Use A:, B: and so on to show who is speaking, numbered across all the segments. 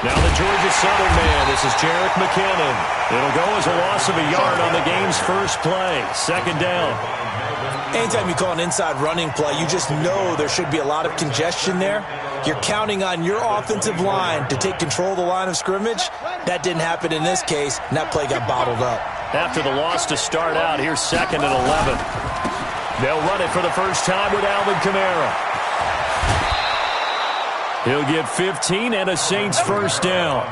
A: Now the Georgia Southern man, this is Jerick McKinnon. It'll go as a loss of a yard on the game's first play. Second down.
B: Anytime you call an inside running play, you just know there should be a lot of congestion there. You're counting on your offensive line to take control of the line of scrimmage. That didn't happen in this case, and that play got bottled up.
A: After the loss to start out, here's 2nd and 11. They'll run it for the first time with Alvin Kamara. He'll get 15 and a Saints first down.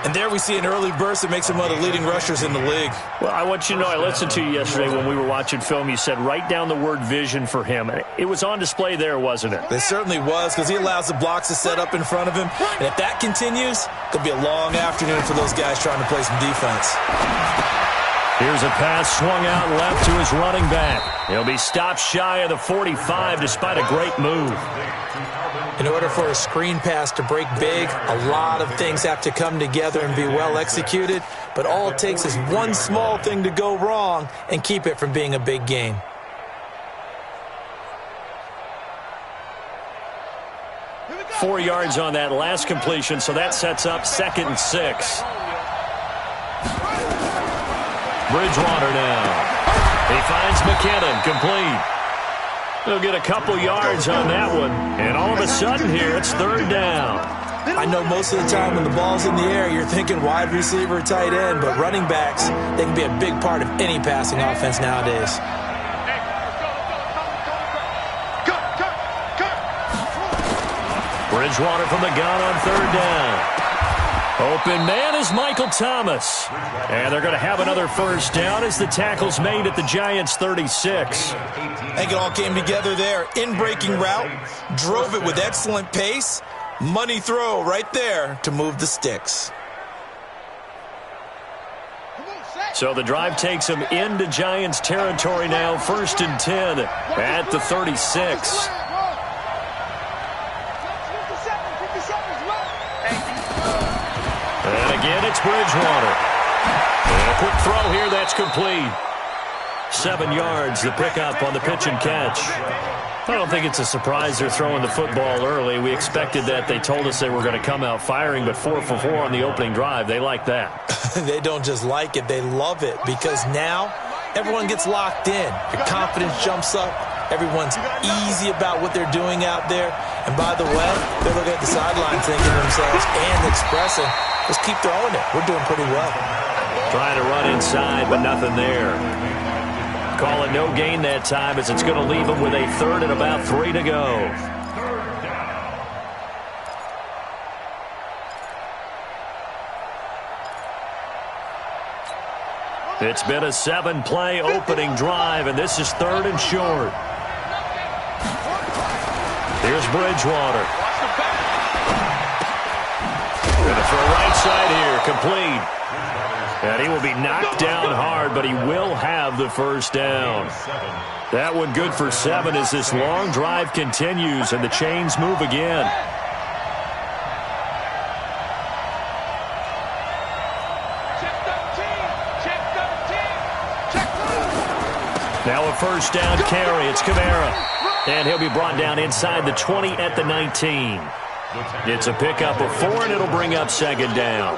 B: And there we see an early burst that makes him one of the leading rushers in the league.
A: Well, I want you to know, I listened to you yesterday when we were watching film. You said write down the word vision for him. It was on display there, wasn't it?
B: It certainly was, because he allows the blocks to set up in front of him. And if that continues, it'll be a long afternoon for those guys trying to play some defense.
A: Here's a pass swung out left to his running back. He'll be stopped shy of the 45 despite a great move.
B: In order for a screen pass to break big, a lot of things have to come together and be well executed. But all it takes is one small thing to go wrong and keep it from being a big gain.
A: Four yards on that last completion, so that sets up 2nd and 6. Bridgewater now. He finds McKinnon, complete. He'll get a couple yards on that one. And all of a sudden here, it's 3rd down.
B: I know most of the time when the ball's in the air, you're thinking wide receiver, tight end, but running backs, they can be a big part of any passing offense nowadays.
A: Bridgewater from the gun on 3rd down. Open man is Michael Thomas. And they're going to have another first down as the tackle's made at the Giants' 36.
B: I think it all came together there. In-breaking route, drove it with excellent pace. Money throw right there to move the sticks.
A: So the drive takes them into Giants territory now. 1st and 10 at the 36. And again, it's Bridgewater. And a quick throw here, that's complete. 7 yards, the pickup on the pitch and catch. I don't think it's a surprise they're throwing the football early. We expected that. They told us they were going to come out firing, but 4 for 4 on the opening drive. They like that.
B: They don't just like it, they love it, because now everyone gets locked in. Your confidence jumps up. Everyone's easy about what they're doing out there. And by the way, they're looking at the sideline thinking to themselves and expressing, just keep throwing it. We're doing pretty well.
A: Trying to run inside, but nothing there. Call it no gain that time as it's going to leave them with a 3rd and about 3 to go. It's been a 7-play opening drive, and this is 3rd and short. Here's Bridgewater. Going to throw right side here, complete. And he will be knocked down hard, but he will have the first down. That one good for 7 as this long drive continues and the chains move again. Now a first down carry. It's Kamara. And he'll be brought down inside the 20 at the 19. It's a pickup of 4, and it'll bring up 2nd down.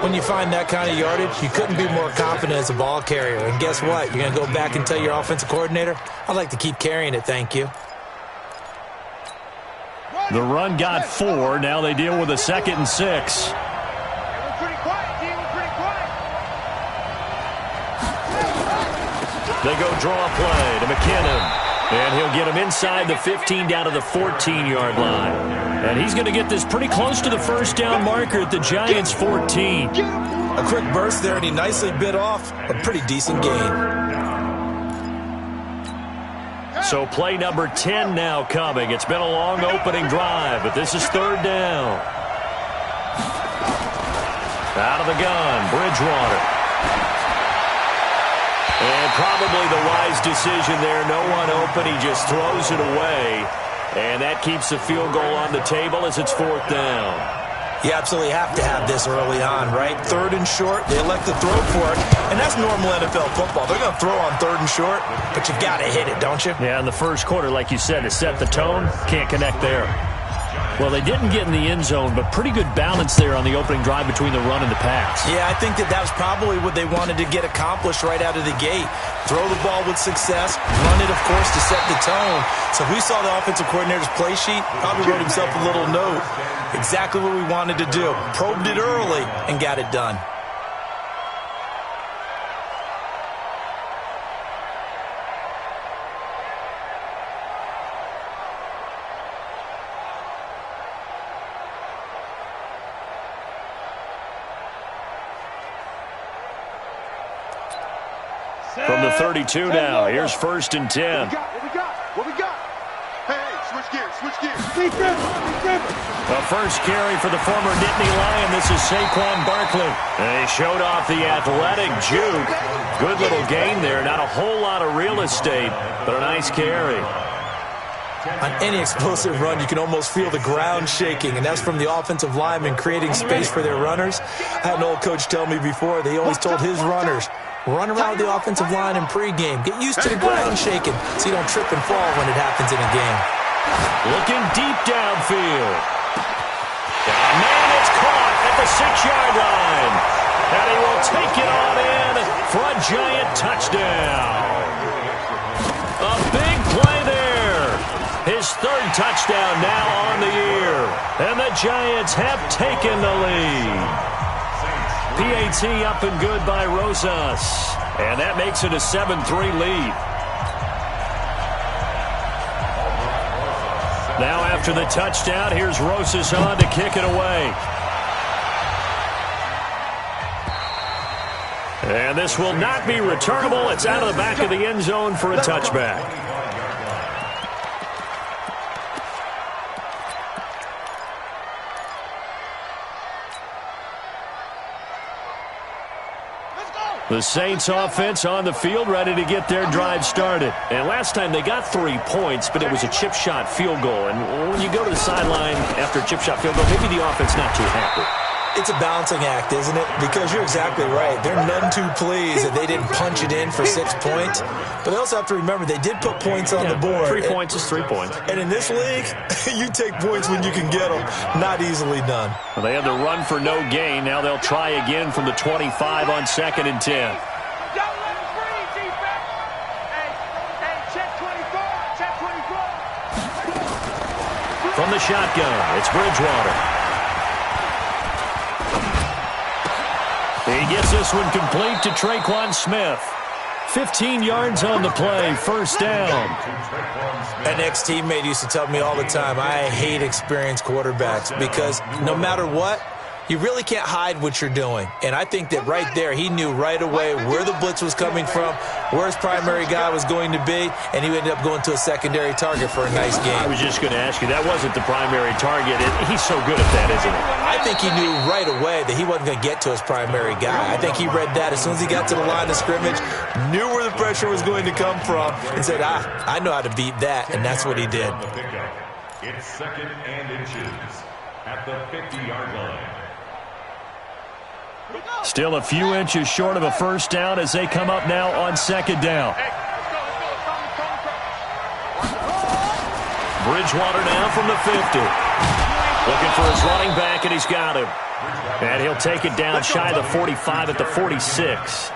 B: When you find that kind of yardage, you couldn't be more confident as a ball carrier. And guess what? You're going to go back and tell your offensive coordinator, I'd like to keep carrying it, thank you.
A: The run got 4. Now they deal with a 2nd and 6. They go draw play to McKinnon. And he'll get him inside the 15 down to the 14-yard line. And he's going to get this pretty close to the first down marker at the Giants' 14.
B: A quick burst there, and he nicely bit off a pretty decent gain.
A: So play number 10 now coming. It's been a long opening drive, but this is 3rd down. Out of the gun, Bridgewater. And probably the wise decision there. No one open. He just throws it away. And that keeps the field goal on the table as it's 4th down.
B: You absolutely have to have this early on, right? 3rd and short, they elect to throw for it. And that's normal NFL football. They're going to throw on 3rd and short, but you've got to hit it, don't you?
A: Yeah, in the first quarter, like you said, to set the tone, can't connect there. Well, they didn't get in the end zone, but pretty good balance there on the opening drive between the run and the pass.
B: Yeah, I think that was probably what they wanted to get accomplished right out of the gate. Throw the ball with success, run it, of course, to set the tone. So if we saw the offensive coordinator's play sheet, probably wrote himself a little note. Exactly what we wanted to do. Probed it early and got it done.
A: From the 32 now, here's 1st and 10.
C: What we got? Hey, switch gears.
A: The first carry for the former Nittany Lion. This is Saquon Barkley. And he showed off the athletic juke. Good little gain there. Not a whole lot of real estate, but a nice carry.
B: On any explosive run, you can almost feel the ground shaking, and that's from the offensive linemen creating space for their runners. I had an old coach tell me before, they always told his runners, run around the offensive line in pregame. Get used to the ground shaking so you don't trip and fall when it happens in a game.
A: Looking deep downfield. Man, it's caught at the 6-yard line. And he will take it on in for a giant touchdown. A big play there. His 3rd touchdown now on the year. And the Giants have taken the lead. PAT up and good by Rosas. And that makes it a 7-3 lead. Now after the touchdown, here's Rosas on to kick it away. And this will not be returnable. It's out of the back of the end zone for a touchback. The Saints offense on the field, ready to get their drive started. And last time they got 3 points, but it was a chip shot field goal. And when you go to the sideline after a chip shot field goal, maybe the offense not too happy.
B: It's a balancing act, isn't it? Because you're exactly right. They're none too pleased that they didn't punch it in for 6 points. But they also have to remember they did put points on the board.
A: 3 points is 3 points.
B: And in this league, you take points when you can get them. Not easily done.
A: Well, they had the run for no gain. Now they'll try again from the 25 on 2nd and 10. From the shotgun, it's Bridgewater. He gets this one complete to Traquan Smith. 15 yards on the play, 1st down.
B: An ex-teammate used to tell me all the time, I hate experienced quarterbacks because no matter what, you really can't hide what you're doing. And I think that right there, he knew right away where the blitz was coming from, where his primary guy was going to be, and he ended up going to a secondary target for a nice game.
A: I was just going to ask you, that wasn't the primary target. He's so good at that, isn't he?
B: I think he knew right away that he wasn't going to get to his primary guy. I think he read that as soon as he got to the line of scrimmage, knew where the pressure was going to come from, and said, I know how to beat that, and that's what he did.
C: It's 2nd and inches at the 50-yard line.
A: Still a few inches short of a 1st down as they come up now on 2nd down. Bridgewater now from the 50. Looking for his running back, and he's got him. And he'll take it down shy of the 45 at the 46.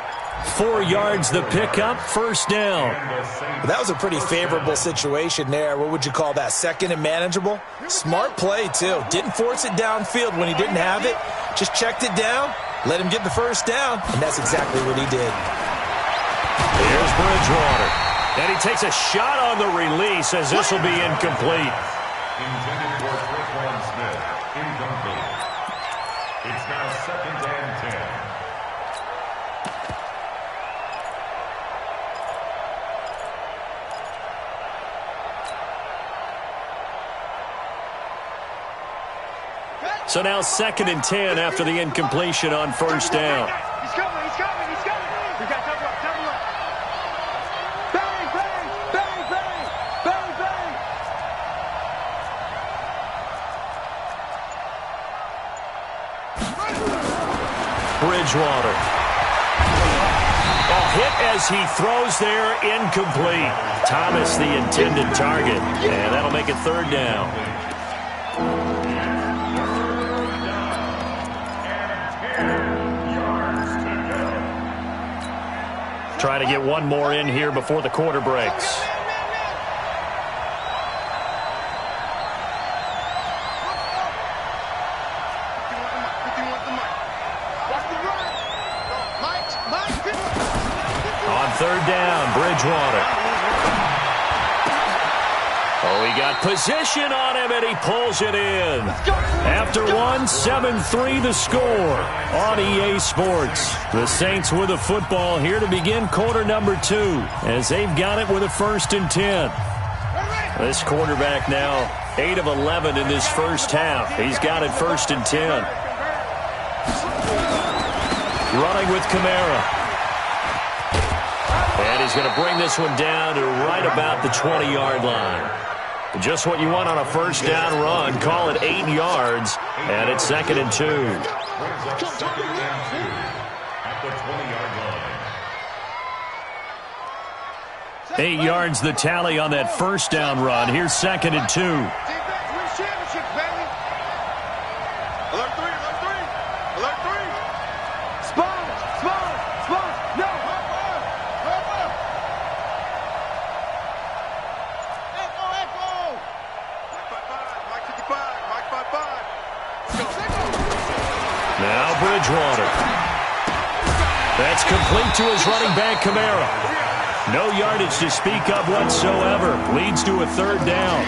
A: 4 yards the pickup, 1st down.
B: That was a pretty favorable situation there. What would you call that? 2nd and manageable? Smart play, too. Didn't force it downfield when he didn't have it. Just checked it down, let him get the 1st down, and that's exactly what he did.
A: Here's Bridgewater. And he takes a shot on the release as this will be incomplete.
C: Intended for Traquan Smith. Incomplete. It's now 2nd and 10.
A: So now 2nd and 10 after the incompletion on 1st down.
C: He's coming. We got double up. Bang, bang, bang, bang, bang, bang.
A: Bridgewater. A hit as he throws there, incomplete. Thomas the intended target, and that'll make it 3rd down. Trying to get one more in here before the quarter breaks. On third down, Bridgewater. Oh, he got position on him, and he pulls it in. After one, 7-3 the score on EA Sports. The Saints with the football here to begin quarter number 2, as they've got it with a 1st and 10. This quarterback now 8 of 11 in this first half. He's got it 1st and 10. Running with Kamara. And he's going to bring this one down to right about the 20-yard line. Just what you want on a first down run. Call it 8 yards, and it's 2nd and 2.
D: At the 20-yard line.
A: 8 yards the tally on that first down run. Here's 2nd and 2.
C: Defense wins championships, baby. Alert 3, alert 3, alert 3. Spawn, spawn, spawn. No. Echo. Mike 55, Mike 55.
A: Now Bridgewater. That's complete to his running back, Kamara. No yardage to speak of whatsoever. Leads to a 3rd down.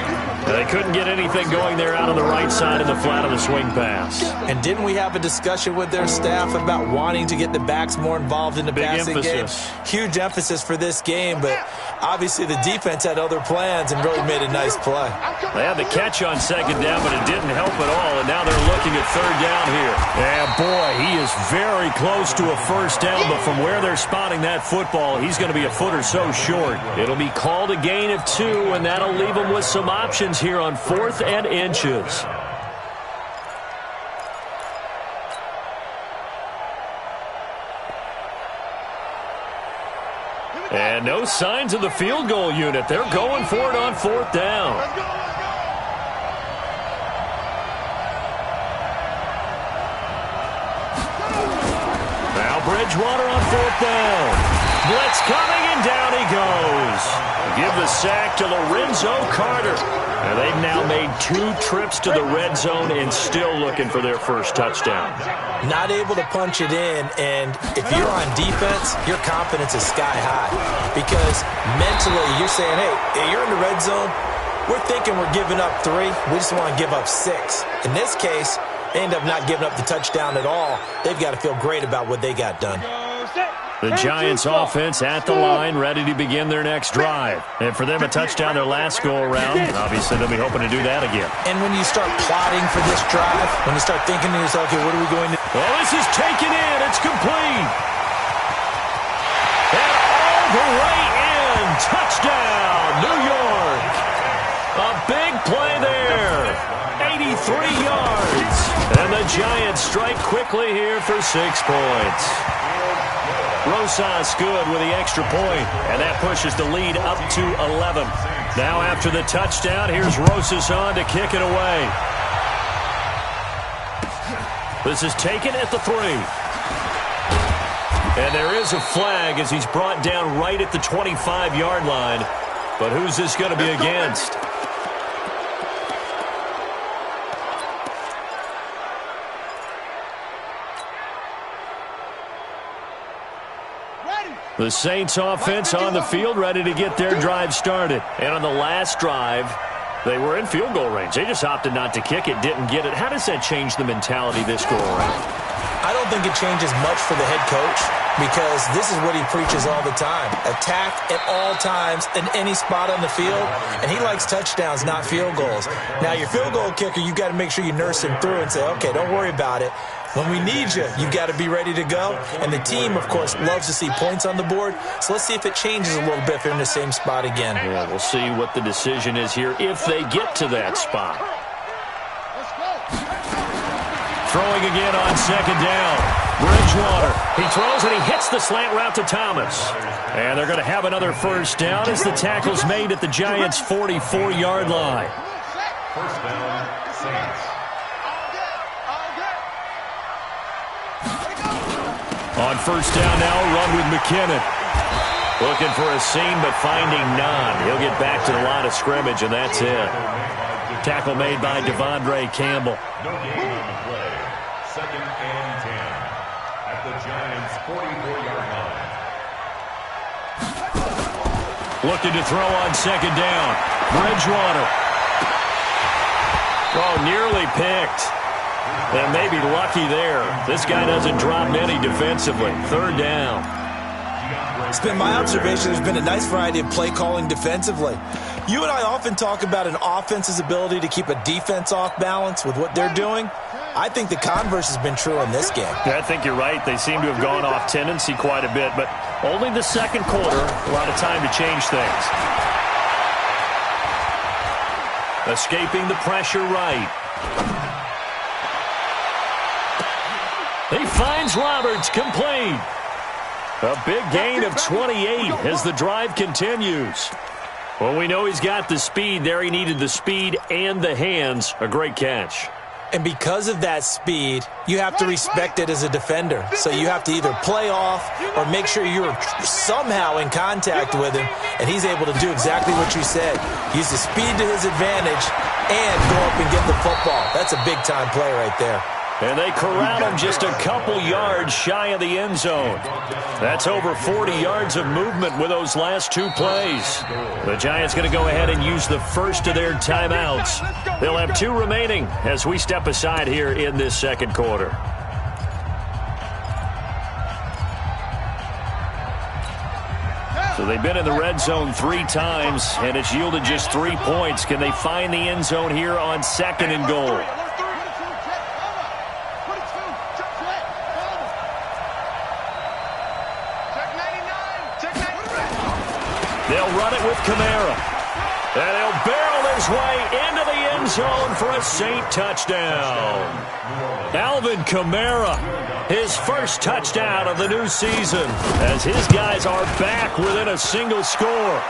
A: They couldn't get anything going there out on the right side of the flat of the swing pass.
B: And didn't we have a discussion with their staff about wanting to get the backs more involved in the passing game? Huge emphasis for this game, but obviously the defense had other plans and really made a nice play.
A: They had the catch on 2nd down, but it didn't help at all, and now they're looking at 3rd down here. And boy, he is very close to a 1st down, but from where they're spotting that football, he's going to be a foot or so short. It'll be called a gain of 2, and that'll leave them with some options here on 4th and inches. And no signs of the field goal unit. They're going for it on 4th down. Now Bridgewater on 4th down. Blitz coming, and down he goes. Give the sack to Lorenzo Carter. And they've now made 2 trips to the red zone and still looking for their first touchdown.
B: Not able to punch it in, and if you're on defense, your confidence is sky high. Because mentally, you're saying, hey, you're in the red zone. We're thinking we're giving up 3. We just want to give up 6. In this case, they end up not giving up the touchdown at all. They've got to feel great about what they got done.
A: The Giants offense at the line, ready to begin their next drive. And for them, a touchdown their last go-around. And obviously, they'll be hoping to do that again.
B: And when you start plotting for this drive, when you start thinking to yourself, okay, what are we going to do?
A: Well, this is taken in. It's complete. And all the way in. Touchdown, New York. A big play there. 83 yards. And the Giants strike quickly here for 6 points. Rosas good with the extra point, and that pushes the lead up to 11. Now after the touchdown, here's Rosas on to kick it away. This is taken at the 3. And there is a flag as he's brought down right at the 25-yard line. But who's this going to be against? The Saints offense on the field, ready to get their drive started. And on the last drive, they were in field goal range. They just opted not to kick it, didn't get it. How does that change the mentality this go around?
B: I don't think it changes much for the head coach because this is what he preaches all the time. Attack at all times in any spot on the field, and he likes touchdowns, not field goals. Now, your field goal kicker, you've got to make sure you nurse him through and say, okay, don't worry about it. When we need you, you've got to be ready to go. And the team, of course, loves to see points on the board. So let's see if it changes a little bit if they're in the same spot again.
A: Yeah, we'll see what the decision is here if they get to that spot. Throwing again on 2nd down. Bridgewater. He throws and he hits the slant route to Thomas. And they're going to have another first down as the tackle's made at the Giants' 44-yard line.
D: First down, Saints.
A: On first down now, a run with McKinnon. Looking for a seam, but finding none. He'll get back to the line of scrimmage, and that's it. Tackle made by Devondre Campbell.
D: No gain on the play. 2nd and 10 at the Giants' 44-yard line.
A: Looking to throw on 2nd down. Bridgewater. Oh, nearly picked. And maybe lucky there. This guy doesn't drop many defensively. 3rd down.
B: It's been my observation there's been a nice variety of play calling defensively. You and I often talk about an offense's ability to keep a defense off balance with what they're doing. I think the converse has been true in this game.
A: Yeah, I think you're right. They seem to have gone off tendency quite a bit, but only the 2nd quarter. A lot of time to change things. Escaping the pressure right. He finds Roberts, complete. A big gain of 28 as the drive continues. Well, we know he's got the speed there. He needed the speed and the hands. A great catch.
B: And because of that speed, you have to respect it as a defender. So you have to either play off or make sure you're somehow in contact with him, and he's able to do exactly what you said. Use the speed to his advantage and go up and get the football. That's a big-time play right there.
A: And they corral him just a couple yards shy of the end zone. That's over 40 yards of movement with those last 2 plays. The Giants going to go ahead and use the first of their timeouts. They'll have 2 remaining as we step aside here in this 2nd quarter. So they've been in the red zone 3 times, and it's yielded just 3 points. Can they find the end zone here on 2nd and goal? They'll run it with Kamara. And he'll barrel his way into the end zone for a Saint touchdown. Alvin Kamara, his first touchdown of the new season, as his guys are back within a single score.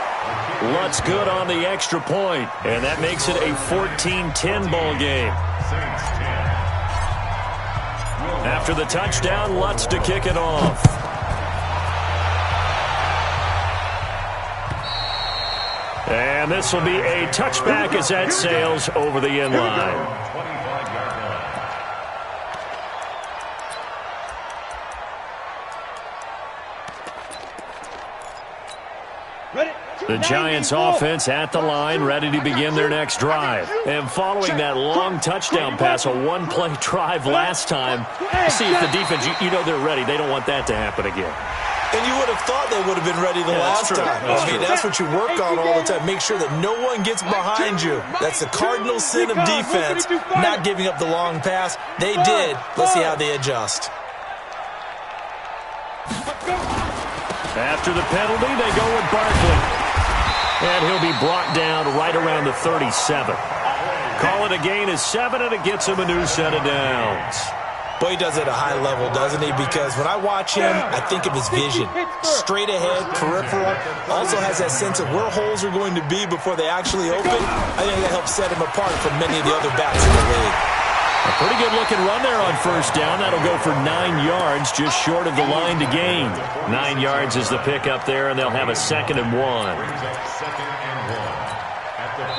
A: Lutz good on the extra point, and that makes it a 14-10 ball game. After the touchdown, Lutz to kick it off. And this will be a touchback as that sails over the end line. The Giants offense at the line, ready to begin their next drive. And following that long touchdown pass, a 1-play drive last time, see if the defense, you know they're ready. They don't want that to happen again.
B: And you would have thought they would have been ready the last time. That's what you work on all the time. Make sure that no one gets behind you. That's the cardinal sin of defense, not giving up the long pass. They did. Let's see how they adjust.
A: After the penalty, they go with Barkley. And he'll be brought down right around the 37. Call it a gain of 7, and it gets him a new set of downs.
B: Boy, he does it at a high level, doesn't he? Because when I watch him, I think of his vision. Straight ahead, peripheral. Also has that sense of where holes are going to be before they actually open. I think that helps set him apart from many of the other backs in the league.
A: A pretty good-looking run there on first down. That'll go for 9 yards, just short of the line to gain. 9 yards is the pickup there, and they'll have a 2nd and 1.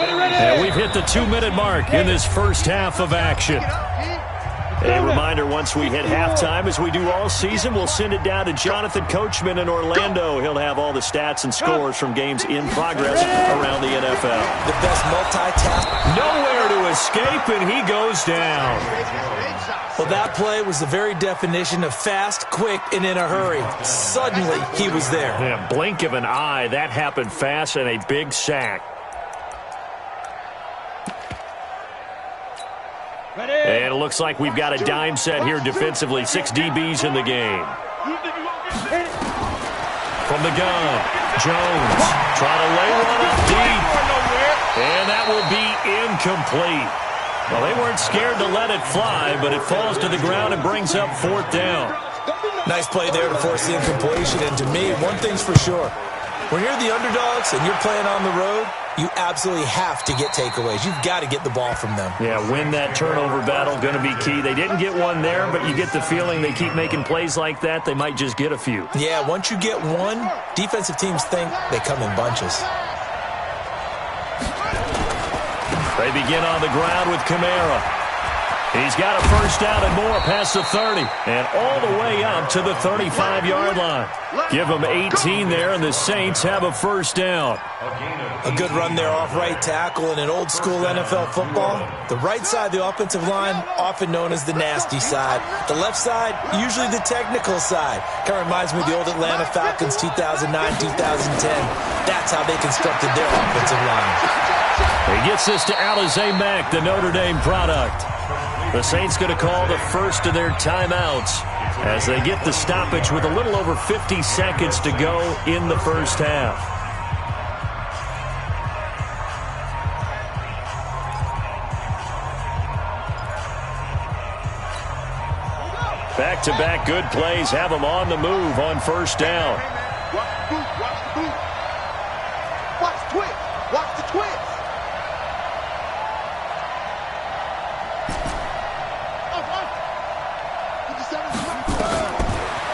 A: And we've hit the 2-minute mark in this first half of action. A reminder, once we hit halftime, as we do all season, we'll send it down to Jonathan Coachman in Orlando. He'll have all the stats and scores from games in progress around the NFL.
B: The best multitask.
A: Nowhere to escape, and he goes down.
B: Well, that play was the very definition of fast, quick, and in a hurry. Suddenly, he was there.
A: Yeah, blink of an eye. That happened fast, and a big sack. And it looks like we've got a dime set here defensively. 6 DBs in the game. From the gun, Jones trying to lay one up deep. And that will be incomplete. Well, they weren't scared to let it fly, but it falls to the ground and brings up 4th down.
B: Nice play there to force the incompletion. And to me, one thing's for sure. When you're the underdogs and you're playing on the road, you absolutely have to get takeaways. You've got to get the ball from them.
A: Yeah, win that turnover battle, going to be key. They didn't get one there, but you get the feeling they keep making plays like that, they might just get a few.
B: Yeah, once you get one, defensive teams think they come in bunches.
A: They begin on the ground with Kamara. He's got a first down and more past the 30 and all the way up to the 35-yard line. Give them 18 there, and the Saints have a first down.
B: A good run there off right tackle in an old-school NFL football. The right side of the offensive line, often known as the nasty side. The left side, usually the technical side. Kind of reminds me of the old Atlanta Falcons 2009-2010. That's how they constructed their offensive line.
A: He gets this to Alizé Mack, the Notre Dame product. The Saints going to call the first of their timeouts as they get the stoppage with a little over 50 seconds to go in the first half. Back-to-back good plays have them on the move on first down.
C: Watch the boot, watch the boot. Watch the twist, watch the twist.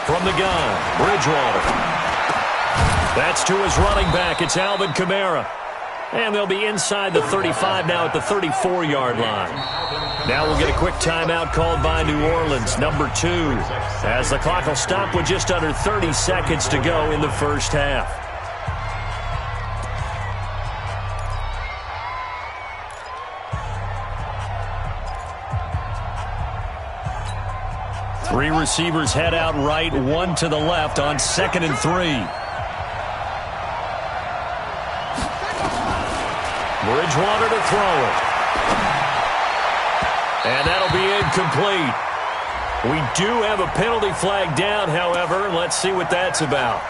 A: From the gun, Bridgewater. That's to his running back. It's Alvin Kamara. And they'll be inside the 35 now at the 34-yard line. Now we'll get a quick timeout called by New Orleans, number 2, as the clock will stop with just under 30 seconds to go in the first half. Three receivers head out right, one to the left on 2nd and 3. Bridgewater to throw it. And that'll be incomplete. We do have a penalty flag down, however. Let's see what that's about.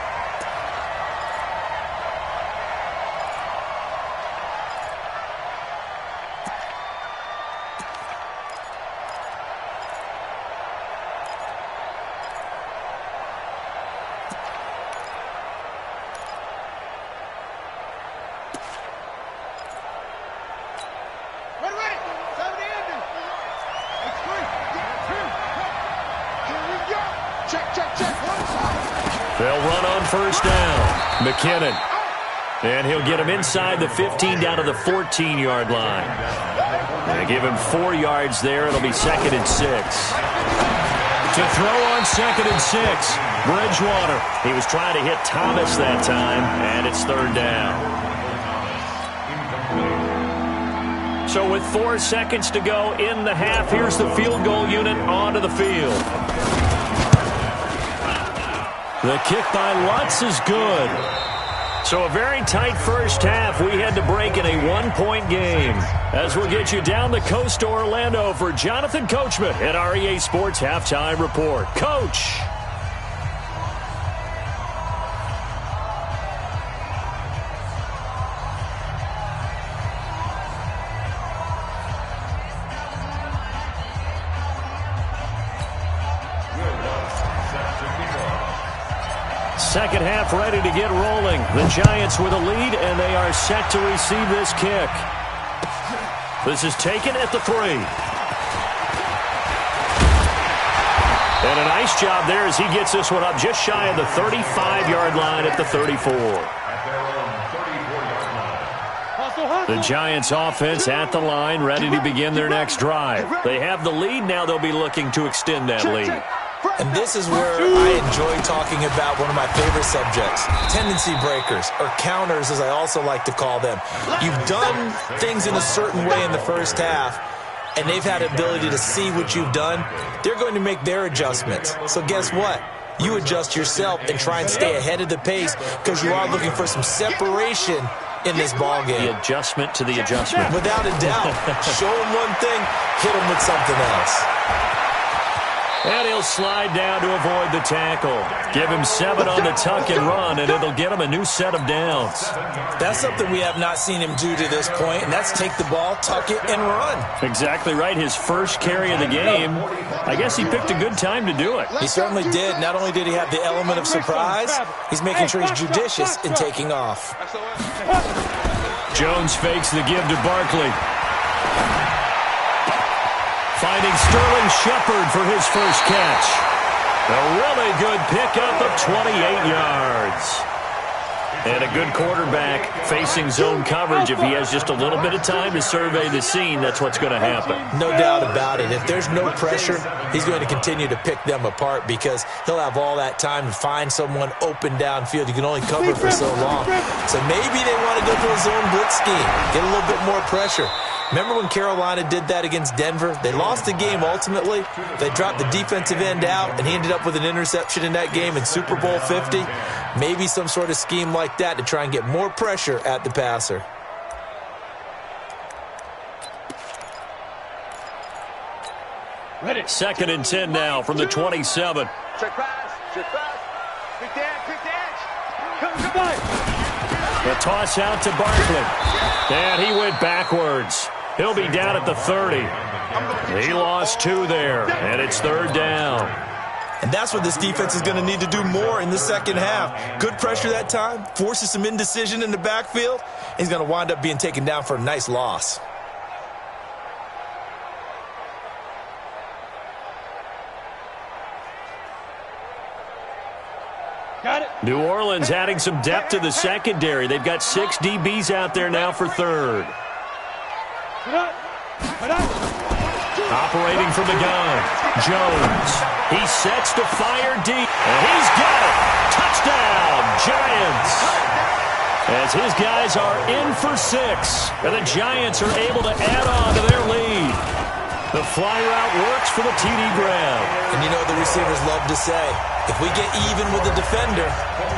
A: They'll run on first down. McKinnon. And he'll get him inside the 15 down to the 14-yard line. They give him 4 yards there. It'll be 2nd and 6. To throw on 2nd and 6. Bridgewater. He was trying to hit Thomas that time, and it's 3rd down. So with 4 seconds to go in the half, here's the field goal unit onto the field. The kick by Lutz is good. So a very tight first half. We had to break in a 1-point game. As we'll get you down the coast to Orlando for Jonathan Coachman at our EA Sports Halftime Report. Coach. Second half ready to get rolling. The Giants with a lead, and they are set to receive this kick. This is taken at the 3. And a nice job there as he gets this one up just shy of the 35-yard line at the 34. The Giants offense at the line, ready to begin their next drive. They have the lead. Now they'll be looking to extend that lead.
B: And this is where I enjoy talking about one of my favorite subjects, tendency breakers, or counters as I also like to call them. You've done things in a certain way in the first half, and they've had the ability to see what you've done. They're going to make their adjustments. So guess what? You adjust yourself and try and stay ahead of the pace because you are looking for some separation in this ball game.
A: The adjustment to the adjustment.
B: Without a doubt. Show them one thing, hit them with something else.
A: And he'll slide down to avoid the tackle. Give him 7 on the tuck and run, and it'll get him a new set of downs.
B: That's something we have not seen him do to this point, and that's take the ball, tuck it, and run.
A: Exactly right. His first carry of the game. I guess he picked a good time to do it.
B: He certainly did. Not only did he have the element of surprise, he's making sure he's judicious in taking off.
A: Jones fakes the give to Barkley. Finding Sterling Shepard for his first catch. A really good pickup of 28 yards. And a good quarterback facing zone coverage. If he has just a little bit of time to survey the scene, that's what's going to happen.
B: No doubt about it. If there's no pressure, he's going to continue to pick them apart because he'll have all that time to find someone open downfield. You can only cover for so long. So maybe they want to go to a zone blitz scheme, get a little bit more pressure. Remember when Carolina did that against Denver? They lost the game ultimately. They dropped the defensive end out, and he ended up with an interception in that game in Super Bowl 50. Maybe some sort of scheme like that to try and get more pressure at the passer.
C: Ready.
A: 2nd and 10 now from the 27.
C: Check pass. Check pass. Quick dash. Quick dash. Come on.
A: The toss out to Barkley. And he went backwards. He'll be down at the 30. He lost 2 there, and it's 3rd down.
B: And that's what this defense is going to need to do more in the second half. Good pressure that time, forces some indecision in the backfield. He's going to wind up being taken down for a nice loss.
C: Got it.
A: New Orleans adding some depth to the secondary. They've got 6 DBs out there now for 3rd. Operating from the gun, Jones. He sets to fire deep, and he's got it. Touchdown, Giants. As his guys are in for 6, and the Giants are able to add on to their lead. The fly route works for the TD grab.
B: And you know the receivers love to say, if we get even with the defender,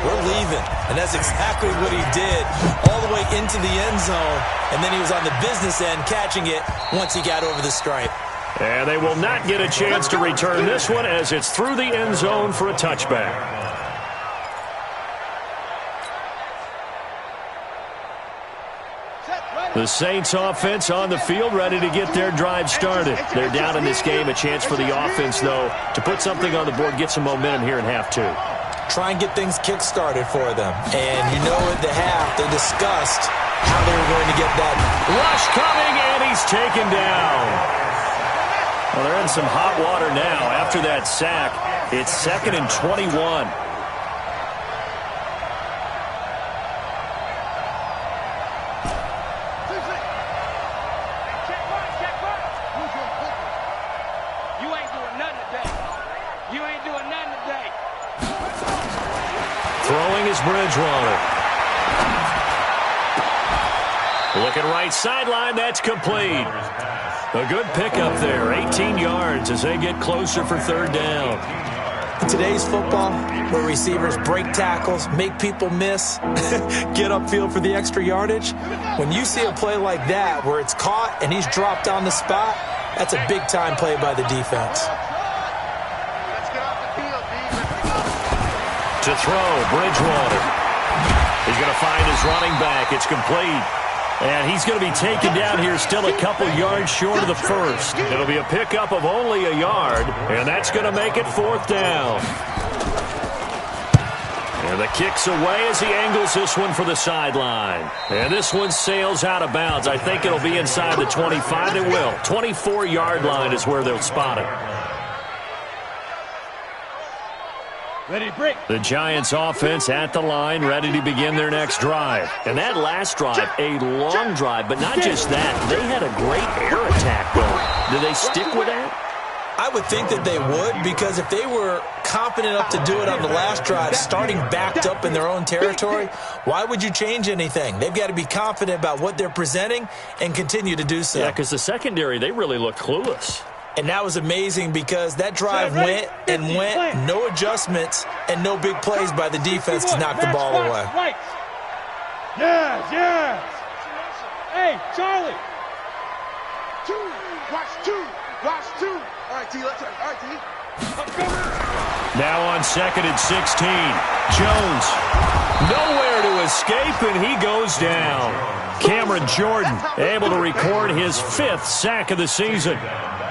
B: we're leaving. And that's exactly what he did all the way into the end zone. And then he was on the business end catching it once he got over the stripe.
A: And they will not get a chance to return this one as it's through the end zone for a touchback. The Saints offense on the field ready to get their drive started. They're down in this game. A chance for the offense, though, to put something on the board, get some momentum here in half 2.
B: Try and get things kick-started for them. And you know at the half, they discussed how they were going to get that
A: rush coming, and he's taken down. Well, they're in some hot water now after that sack. It's 2nd and 21. Throwing is Bridgewater. Looking right sideline, that's complete. A good pickup there, 18 yards as they get closer for 3rd down.
B: In today's football, where receivers break tackles, make people miss, get upfield for the extra yardage, when you see a play like that where it's caught and he's dropped on the spot, that's a big-time play by the defense.
A: To throw, Bridgewater. He's going to find his running back. It's complete. And he's going to be taken down here still a couple yards short of the first. It'll be a pickup of only a yard, and that's going to make it 4th down. And the kick's away as he angles this one for the sideline. And this one sails out of bounds. I think it'll be inside the 25. It will. 24-yard line is where they'll spot it. The Giants offense at the line, ready to begin their next drive. And that last drive, a long drive, but not just that. They had a great air attack going. Do they stick with that?
B: I would think that they would, because if they were confident enough to do it on the last drive, starting backed up in their own territory, why would you change anything? They've got to be confident about what they're presenting and continue to do so.
A: Yeah, because the secondary, they really look clueless.
B: And that was amazing because that drive went and went, no adjustments and no big plays by the defense to knock the ball away.
C: Yes, yes. Hey, Charlie. 2, watch 2, watch 2. All right, T, let's go. All right, T.
A: Now on 2nd and 16. Jones. Nowhere to escape, and he goes down. Cameron Jordan able to record his 5th sack of the season.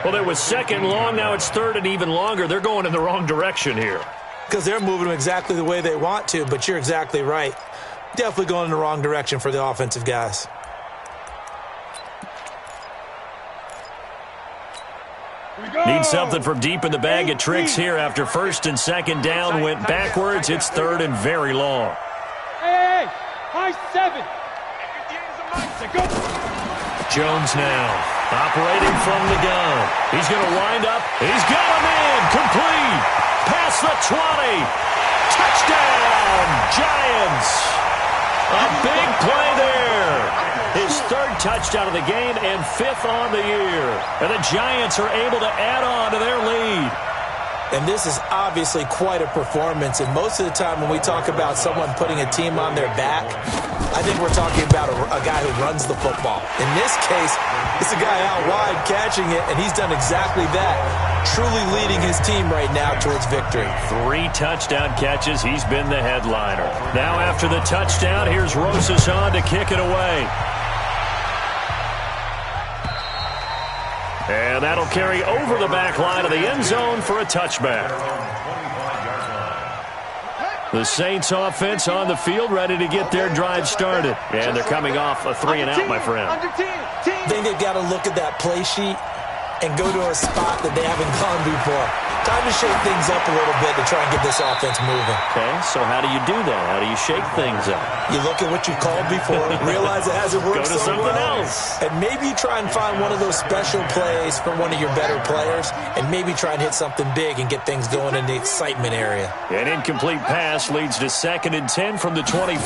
A: Well, it was 2nd and long. Now it's 3rd and even longer. They're going in the wrong direction here.
B: Because they're moving them exactly the way they want to, but you're exactly right. Definitely going in the wrong direction for the offensive guys.
A: Need something from deep in the bag of tricks here after 1st and 2nd down went backwards. It's 3rd and very long.
C: Hey, high 7.
A: Jones now operating from the gun. He's going to wind up. He's got him in. Complete. Past the 20. Touchdown, Giants. A big play there. His 3rd touchdown of the game and 5th on the year. And the Giants are able to add on to their lead.
B: And this is obviously quite a performance. And most of the time when we talk about someone putting a team on their back, I think we're talking about a guy who runs the football. In this case, it's a guy out wide catching it, and he's done exactly that. Truly leading his team right now towards victory.
A: 3 touchdown catches. He's been the headliner. Now after the touchdown, here's Rosas on to kick it away. And that'll carry over the back line of the end zone for a touchback. The Saints offense on the field ready to get their drive started. And they're coming off a 3-and-out, my friend.
B: I think they've got to look at that play sheet and go to a spot that they haven't gone before. Time to shake things up a little bit to try and get this offense moving.
A: Okay, so how do you do that? How do you shake things up?
B: You look at what you called before, realize it hasn't worked
A: Go to
B: so
A: something
B: well,
A: else.
B: and maybe try and find one of those special plays from one of your better players, and maybe try and hit something big and get things going in the excitement area.
A: An incomplete pass leads to 2nd and 10 from the 25.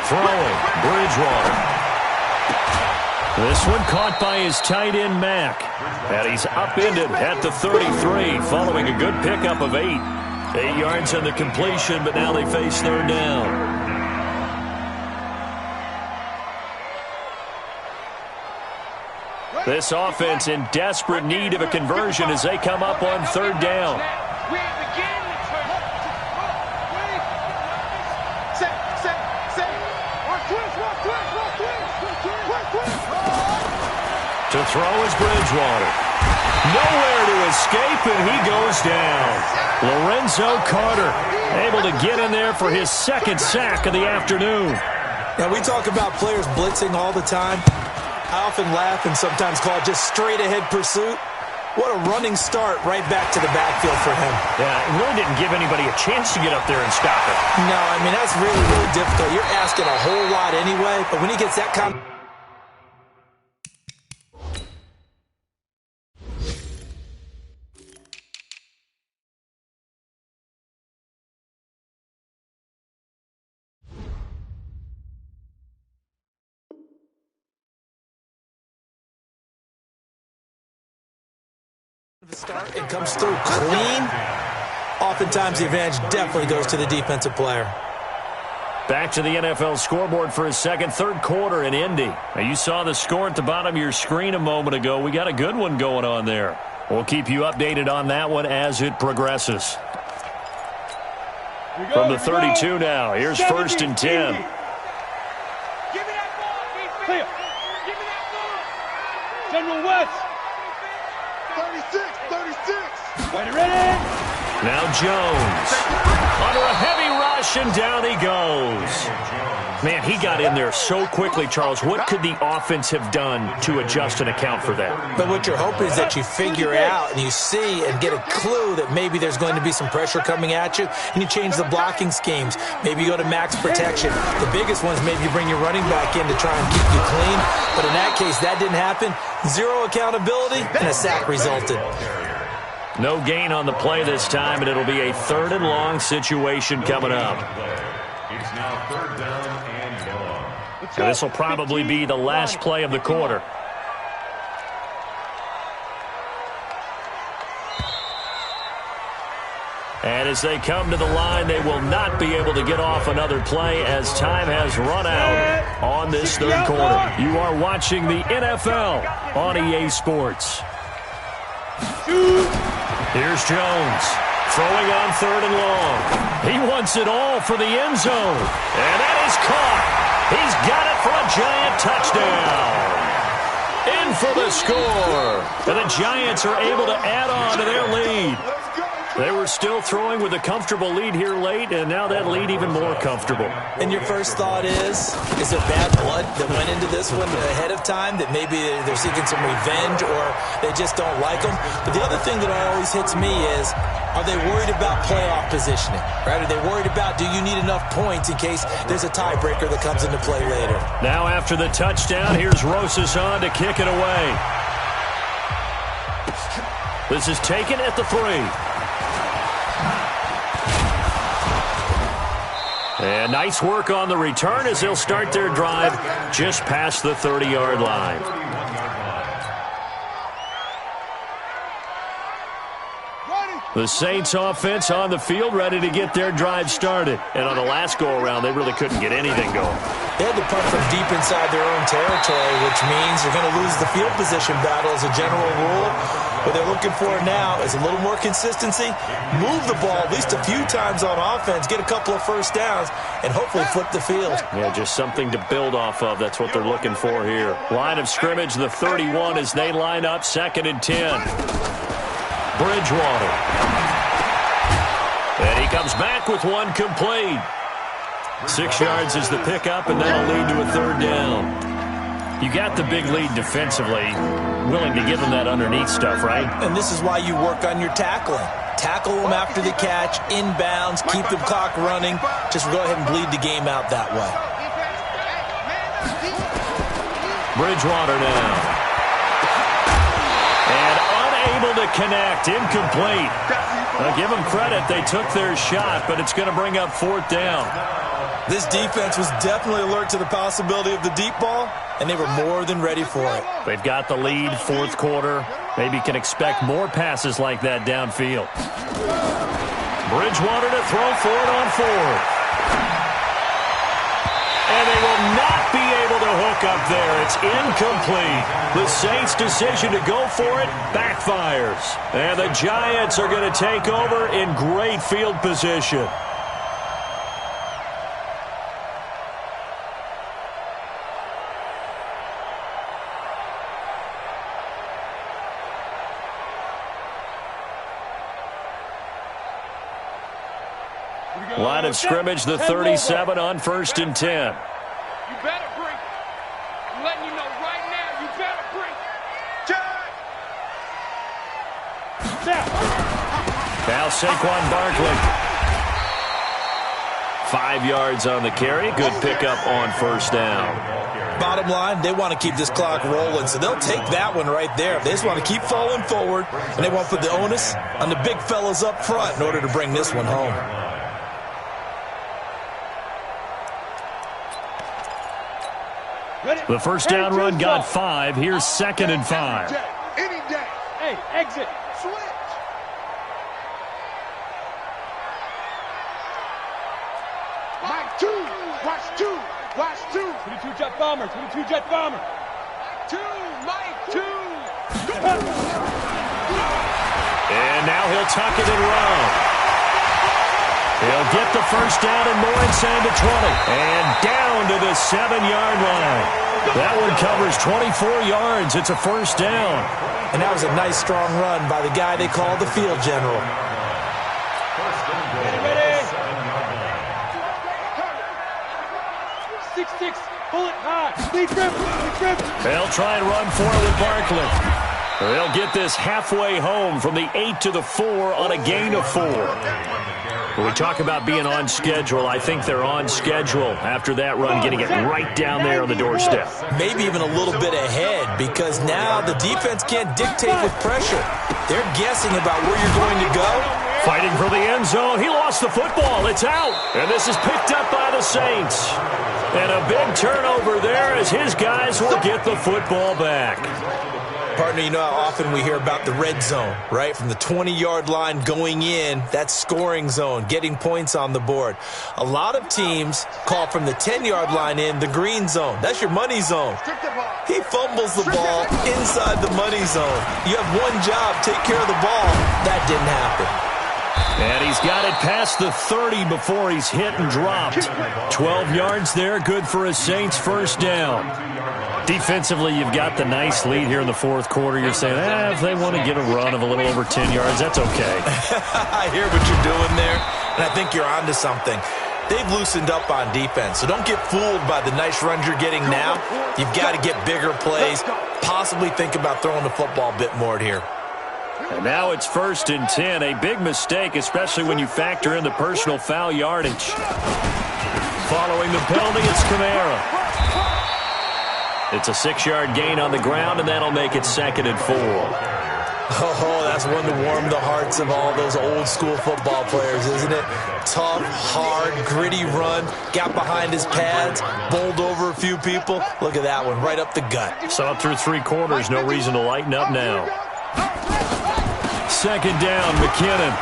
A: Throwing, Bridgewater. This one caught by his tight end, Mack. And he's upended at the 33 following a good pickup of 8. 8 yards on the completion, but now they face 3rd down. This offense in desperate need of a conversion as they come up on 3rd down. To throw is Bridgewater. Nowhere to escape, and he goes down. Lorenzo Carter able to get in there for his 2nd sack of the afternoon.
B: Now, we talk about players blitzing all the time. I often laugh and sometimes call it just straight-ahead pursuit. What a running start right back to the backfield for him.
A: Yeah, it really didn't give anybody a chance to get up there and stop it.
B: No, I mean, that's really, really difficult. You're asking a whole lot anyway, but when he gets that kind of... start and comes through clean, oftentimes the advantage definitely goes to the defensive player.
A: Back to the NFL scoreboard for his 3rd quarter in Indy. Now, you saw the score at the bottom of your screen a moment ago. We got a good one going on there. We'll keep you updated on that one as it progresses. From the 32 now, here's 1st and 10.
C: Give me that ball, clear. Give me that ball. General West. 36. Ready.
A: Now Jones. Under a heavy rush, and down he goes. Man, he got in there so quickly, Charles. What could the offense have done to adjust and account for that?
B: But what you're hoping is that you figure out and you see and get a clue that maybe there's going to be some pressure coming at you, and you change the blocking schemes. Maybe you go to max protection. The biggest ones, maybe you bring your running back in to try and keep you clean. But in that case, that didn't happen. 0 accountability, and a sack resulted.
A: No gain on the play this time, and it'll be a 3rd and long situation coming up.
D: It's now 3rd down and long.
A: Now, this will probably be the last play of the quarter. And as they come to the line, they will not be able to get off another play as time has run out on this 3rd quarter. You are watching the NFL on EA Sports. Here's Jones. Throwing on 3rd and long. He wants it all for the end zone. And that is caught. He's got it for a Giant touchdown. In for the score. And the Giants are able to add on to their lead. They were still throwing with a comfortable lead here late, and now that lead even more comfortable.
B: And your first thought is there bad blood that went into this one ahead of time, that maybe they're seeking some revenge or they just don't like them? But the other thing that always hits me is, are they worried about playoff positioning? Right? Are they worried about, do you need enough points in case there's a tiebreaker that comes into play later?
A: Now after the touchdown, here's Rosas on to kick it away. This is taken at the 3. And nice work on the return as they'll start their drive just past the 30-yard line. The Saints offense on the field ready to get their drive started. And on the last go-around, they really couldn't get anything going.
B: They had to punt from deep inside their own territory, which means you're going to lose the field position battle as a general rule. What they're looking for now is a little more consistency, move the ball at least a few times on offense, get a couple of first downs, and hopefully flip the field.
A: Yeah, just something to build off of. That's what they're looking for here. Line of scrimmage, the 31 as they line up, 2nd and 10. Bridgewater. And he comes back with one complete. 6 yards is the pickup, and that'll lead to a 3rd down. You got the big lead defensively, willing to give them that underneath stuff, right?
B: And this is why you work on your tackling. Tackle them after the catch, inbounds, keep the clock running. Just go ahead and bleed the game out that way.
A: Bridgewater now. And unable to connect, incomplete. I'll give them credit, they took their shot, but it's going to bring up 4th down.
B: This defense was definitely alert to the possibility of the deep ball, and they were more than ready for it.
A: They've got the lead, 4th quarter. Maybe can expect more passes like that downfield. Bridgewater to throw for it on 4th. And they will not be able to hook up there. It's incomplete. The Saints' decision to go for it backfires. And the Giants are going to take over in great field position. Line of scrimmage, the 37 on 1st and 10.
C: You better bring. I'm letting you know right now, you better bring.
A: Now Saquon Barkley. 5 yards on the carry. Good pickup on 1st down.
B: Bottom line, they want to keep this clock rolling, so they'll take that one right there. They just want to keep falling forward, and they want to put the onus on the big fellas up front in order to bring this one home.
A: The 1st down run got 5. Here's 2nd and 5.
C: Any day. Hey, exit. Switch. Mike 2. Watch 2. Watch 2. 22 jet bomber. 22 jet bomber. 2. Mike 2.
A: And now he'll tuck it and run. He'll get the 1st down and more inside the 20. And down to the 7-yard line. That one covers 24 yards. It's a 1st down.
B: And that was a nice, strong run by the guy they call the field general.
C: Ready? 6-6. Pull it high. Lead grip.
A: They'll try and run for it with Barkley. They'll get this halfway home from the 8 to the 4 on a gain of 4. When we talk about being on schedule, I think they're on schedule after that run, getting it right down there on the doorstep.
B: Maybe even a little bit ahead, because now the defense can't dictate with pressure. They're guessing about where you're going to go.
A: Fighting for the end zone. He lost the football. It's out. And this is picked up by the Saints. And a big turnover there as his guys will get the football back.
B: Partner, you know how often we hear about the red zone, right? From the 20-yard line going in, that's scoring zone, getting points on the board. A lot of teams call from the 10-yard line in the green zone. That's your money zone. He fumbles the ball inside the money zone. You have one job, take care of the ball. That didn't happen.
A: And he's got it past the 30 before he's hit and dropped. 12 yards there, good for a Saints first down. Defensively, you've got the nice lead here in the fourth quarter. You're saying, if they want to get a run of a little over 10 yards, that's okay.
B: I hear what you're doing there, and I think you're onto something. They've loosened up on defense, so don't get fooled by the nice runs you're getting now. You've got to get bigger plays, possibly think about throwing the football a bit more here.
A: And now it's 1st and 10. A big mistake, especially when you factor in the personal foul yardage. Following the penalty, it's Kamara. It's a 6-yard gain on the ground, and that'll make it 2nd and 4.
B: Oh, that's one to warm the hearts of all those old-school football players, isn't it? Tough, hard, gritty run, got behind his pads, bowled over a few people. Look at that one, right up the gut.
A: Saw it through 3 quarters, no reason to lighten up now. 2nd down, McKinnon.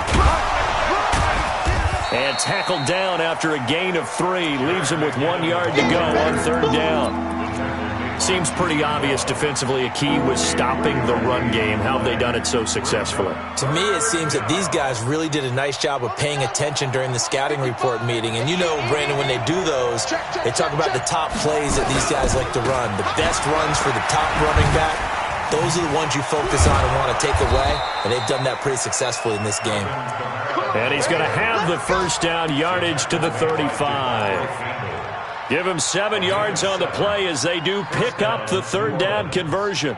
A: And tackled down after a gain of 3. Leaves him with 1 yard to go on 3rd down. Seems pretty obvious defensively a key was stopping the run game. How have they done it so successfully?
B: To me, it seems that these guys really did a nice job of paying attention during the scouting report meeting. And you know, Brandon, when they do those, they talk about the top plays that these guys like to run. The best runs for the top running back, those are the ones you focus on and want to take away. And they've done that pretty successfully in this game.
A: And he's going to have the first down yardage to the 35. Give him 7 yards on the play as they do pick up the 3rd down conversion.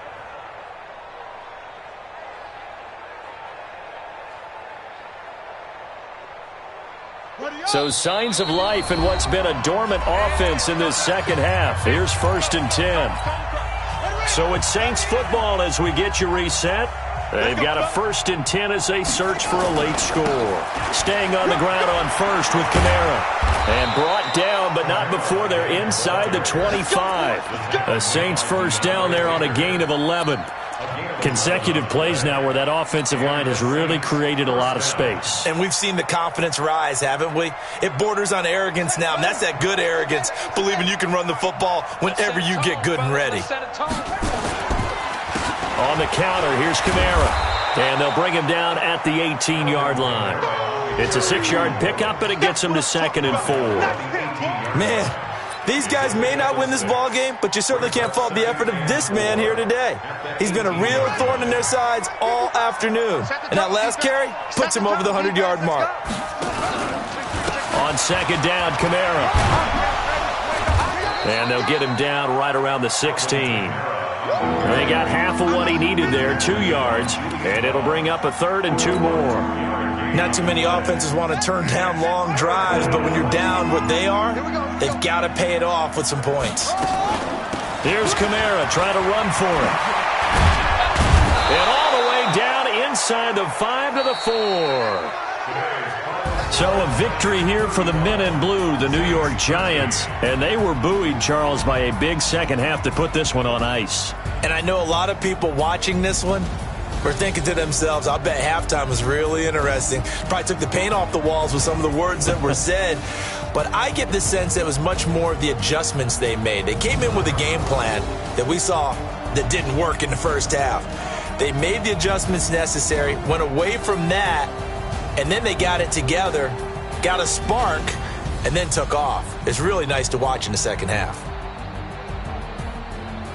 A: So signs of life in what's been a dormant offense in this second half. Here's 1st and 10. So it's Saints football as we get you reset. They've got a 1st and 10 as they search for a late score. Staying on the ground on 1st with Kamara. And brought down, but not before they're inside the 25. A Saints first down there on a gain of 11. Consecutive plays now where that offensive line has really created a lot of space.
B: And we've seen the confidence rise, haven't we? It borders on arrogance now, and that's that good arrogance, believing you can run the football whenever you get good and ready.
A: On the counter, here's Kamara. And they'll bring him down at the 18-yard line. It's a 6-yard pickup, but it gets him to 2nd and 4.
B: Man, these guys may not win this ball game, but you certainly can't fault the effort of this man here today. He's been a real thorn in their sides all afternoon. And that last carry puts him over the 100-yard mark.
A: On 2nd down, Kamara. And they'll get him down right around the 16. They got half of what he needed there, 2 yards, and it'll bring up a 3rd and 2 more.
B: Not too many offenses want to turn down long drives, but when you're down what they are, they've got to pay it off with some points.
A: Here's Kamara trying to run for it. And all the way down inside the 5 to the 4. So a victory here for the men in blue, the New York Giants. And they were buoyed, Charles, by a big second half to put this one on ice.
B: And I know a lot of people watching this one were thinking to themselves, I bet halftime was really interesting. Probably took the paint off the walls with some of the words that were said. But I get the sense that it was much more of the adjustments they made. They came in with a game plan that we saw that didn't work in the first half. They made the adjustments necessary, went away from that, and then they got it together, got a spark, and then took off. It's really nice to watch in the second half.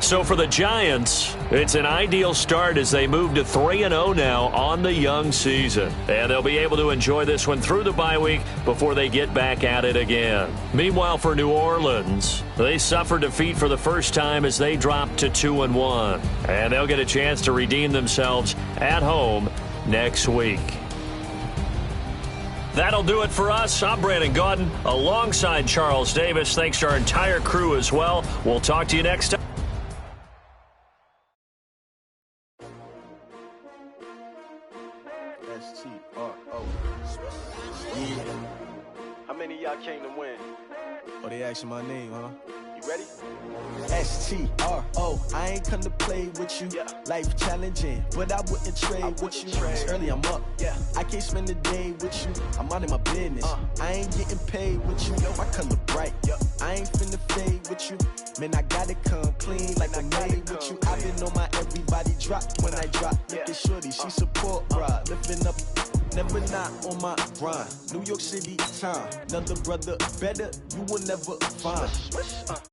A: So for the Giants, it's an ideal start as they move to 3-0 now on the young season. And they'll be able to enjoy this one through the bye week before they get back at it again. Meanwhile, for New Orleans, they suffered defeat for the first time as they dropped to 2-1. And they'll get a chance to redeem themselves at home next week. That'll do it for us. I'm Brandon Gaudin alongside Charles Davis. Thanks to our entire crew as well. We'll talk to you next time.
C: S-T-R-O. Yeah. How many of y'all came to win?
E: Oh, they asking my name, huh?
C: You Ready?
E: STRO, I ain't come to play with you. Life challenging, but I wouldn't trade with you. It's early, I'm up. I can't spend the day with you. I'm out of my business. I ain't getting paid with you. My color bright. I ain't finna fade with you. Man, I gotta come clean like I made with you. I've been on my everybody drop when I drop. Look at shorty, she support ride. Lifting up, never not on my grind. New York City time, another brother better, you will never find.